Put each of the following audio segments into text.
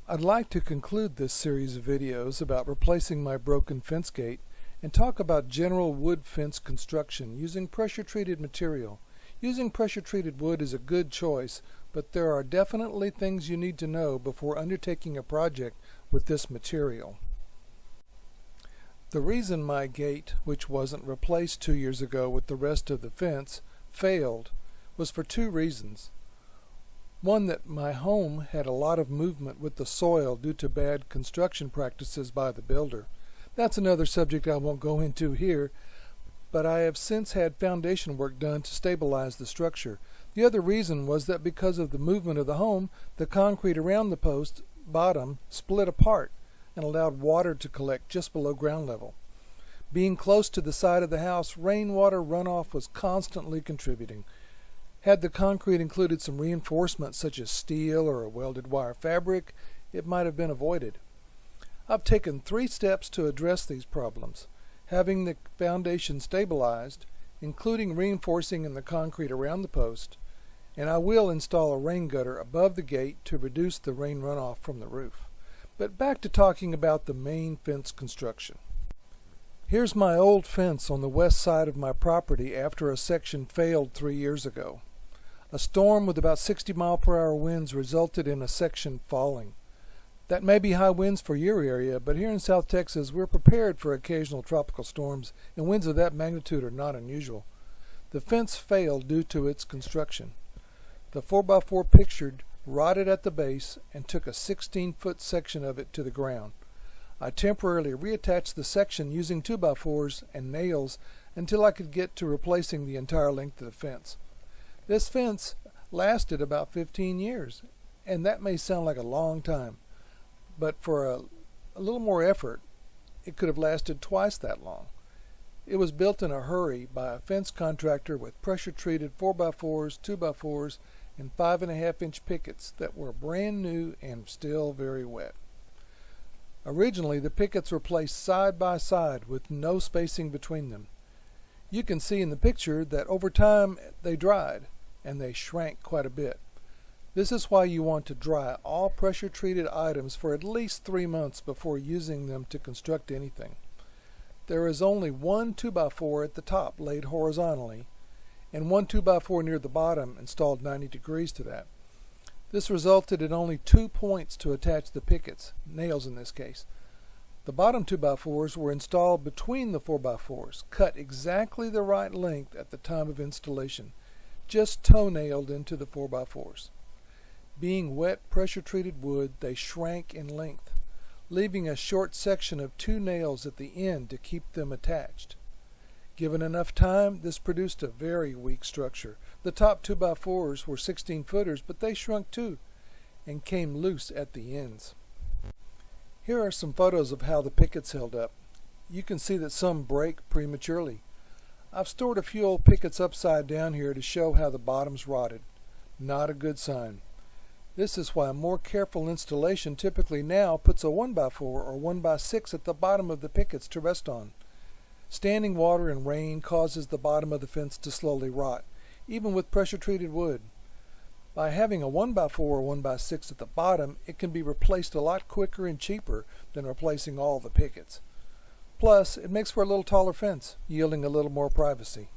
I'd like to conclude this series of videos about replacing my broken fence gate and talk about general wood fence construction using pressure-treated material. Using pressure-treated wood is a good choice, but there are definitely things you need to know before undertaking a project with this material. The reason my gate, which wasn't replaced 2 years ago with the rest of the fence, failed was for two reasons. One, that my home had a lot of movement with the soil due to bad construction practices by the builder. That's another subject I won't go into here, but I have since had foundation work done to stabilize the structure. The other reason was that because of the movement of the home, the concrete around the post bottom split apart and allowed water to collect just below ground level. Being close to the side of the house, rainwater runoff was constantly contributing. Had the concrete included some reinforcement such as steel or a welded wire fabric, it might have been avoided. I've taken 3 steps to address these problems: having the foundation stabilized, including reinforcing in the concrete around the post, and I will install a rain gutter above the gate to reduce the rain runoff from the roof. But back to talking about the main fence construction. Here's my old fence on the west side of my property after a section failed 3 years ago. A storm with about 60-mile-per-hour winds resulted in a section falling. That may be high winds for your area, but here in South Texas we're prepared for occasional tropical storms, and winds of that magnitude are not unusual. The fence failed due to its construction. The 4x4 pictured rotted at the base and took a 16-foot section of it to the ground. I temporarily reattached the section using 2x4s and nails until I could get to replacing the entire length of the fence. This fence lasted about 15 years, and that may sound like a long time, but for a little more effort, it could have lasted twice that long. It was built in a hurry by a fence contractor with pressure-treated 4x4s, 2x4s, and 5.5-inch pickets that were brand new and still very wet. Originally, the pickets were placed side by side with no spacing between them. You can see in the picture that over time they dried, and they shrank quite a bit. This is why you want to dry all pressure-treated items for at least 3 months before using them to construct anything. There is only one 2x4 at the top laid horizontally, and one 2x4 near the bottom installed 90 degrees to that. This resulted in only 2 points to attach the pickets, nails in this case. The bottom 2x4s were installed between the 4x4s, cut exactly the right length at the time of installation, just toe-nailed into the 4x4s. Being wet pressure-treated wood, they shrank in length, leaving a short section of 2 nails at the end to keep them attached. Given enough time, this produced a very weak structure. The top 2x4s were 16-footers, but they shrunk too and came loose at the ends. Here are some photos of how the pickets held up. You can see that some break prematurely. I've stored a few old pickets upside down here to show how the bottoms rotted. Not a good sign. This is why a more careful installation typically now puts a 1x4 or 1x6 at the bottom of the pickets to rest on. Standing water and rain causes the bottom of the fence to slowly rot, even with pressure-treated wood. By having a 1x4 or 1x6 at the bottom, it can be replaced a lot quicker and cheaper than replacing all the pickets. Plus, it makes for a little taller fence, yielding a little more privacy.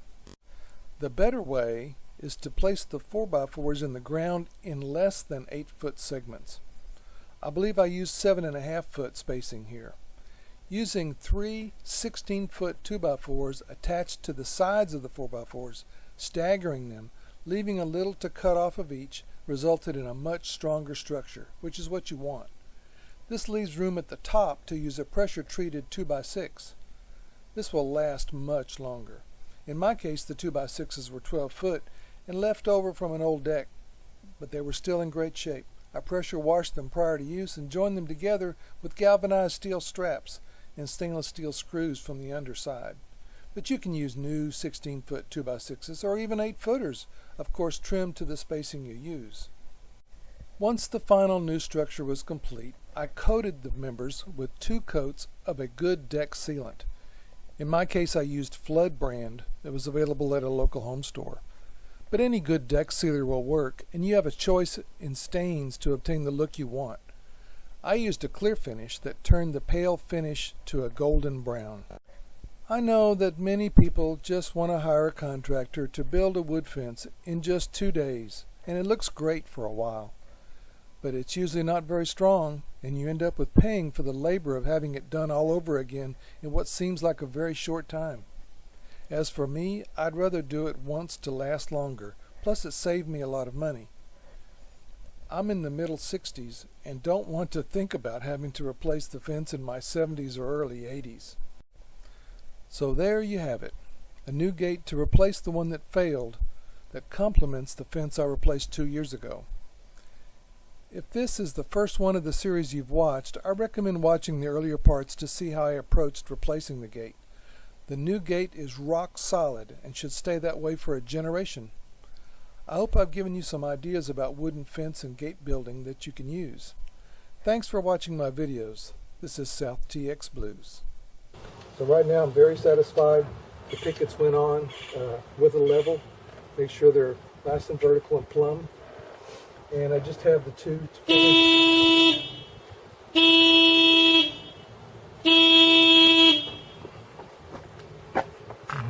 The better way is to place the 4x4s in the ground in less than 8-foot segments. I believe I used 7.5-foot spacing here. Using 3 16-foot 2x4s attached to the sides of the 4x4s, staggering them, leaving a little to cut off of each, resulted in a much stronger structure, which is what you want. This leaves room at the top to use a pressure-treated 2x6. This will last much longer. In my case, the 2x6s were 12 foot and left over from an old deck, but they were still in great shape. I pressure washed them prior to use and joined them together with galvanized steel straps and stainless steel screws from the underside. But you can use new 16-foot 2x6s or even 8-footers, of course trimmed to the spacing you use. Once the final new structure was complete, I coated the members with 2 coats of a good deck sealant. In my case, I used Flood brand that was available at a local home store. But any good deck sealer will work, and you have a choice in stains to obtain the look you want. I used a clear finish that turned the pale finish to a golden brown. I know that many people just want to hire a contractor to build a wood fence in just 2 days, and it looks great for a while. But it's usually not very strong, and you end up with paying for the labor of having it done all over again in what seems like a very short time. As for me, I'd rather do it once to last longer, plus it saved me a lot of money. I'm in the middle 60s and don't want to think about having to replace the fence in my 70s or early 80s. So there you have it, a new gate to replace the one that failed, that complements the fence I replaced 2 years ago. If this is the first one of the series you've watched, I recommend watching the earlier parts to see how I approached replacing the gate. The new gate is rock solid and should stay that way for a generation. I hope I've given you some ideas about wooden fence and gate building that you can use. Thanks for watching my videos. This is southtxblues. So right now I'm very satisfied. The pickets went on with a level. Make sure they're nice and vertical and plumb. And I just have the 2 to finish.